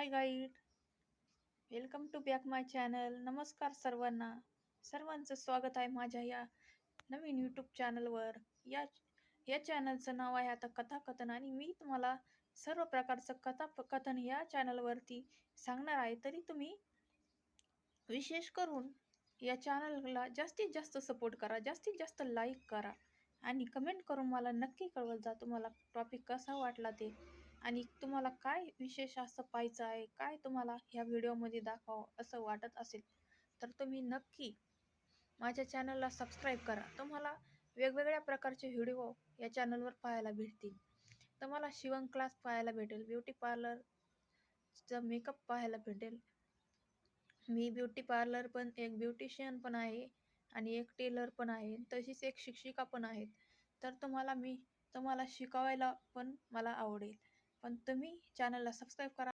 High guide, welcome to back my channel. नमस्कार सर्वांना. सर्वांचं स्वागत आहे माझ्या या नवीन यूट्यूब चॅनलवर. या या चॅनलचं नाव आहे आता कथाकथन आणि मी तुम्हाला सर्व प्रकारचं कथाकथन या चॅनलवरती सांगणार आहे. तरी तुम्ही विशेष करून या चॅनलला जास्तीत जास्त सपोर्ट करा, जास्तीत जास्त लाईक करा आणि कमेंट करून मला नक्की कळवत जा तुम्हाला टॉपिक कसा वाटला ते आणि तुम्हाला काय विशेष असं पाहायचं आहे, काय तुम्हाला ह्या व्हिडिओमध्ये दाखवावं असं वाटत असेल तर तुम्ही नक्की माझ्या चॅनलला सबस्क्राईब करा. तुम्हाला वेगवेगळ्या प्रकारचे व्हिडिओ या चॅनलवर पाहायला भेटतील. तुम्हाला शिवण क्लास पाहायला भेटेल, ब्युटी पार्लरचा मेकअप पाहायला भेटेल. मी ब्युटी पार्लर पण एक ब्युटिशियन पण आहे आणि एक टेलर पण आहे. तशीच एक शिक्षिका पण आहेत. तर तुम्हाला शिकवायला पण मला आवडेल. पण तुम्ही चॅनलला सबस्क्राईब करा.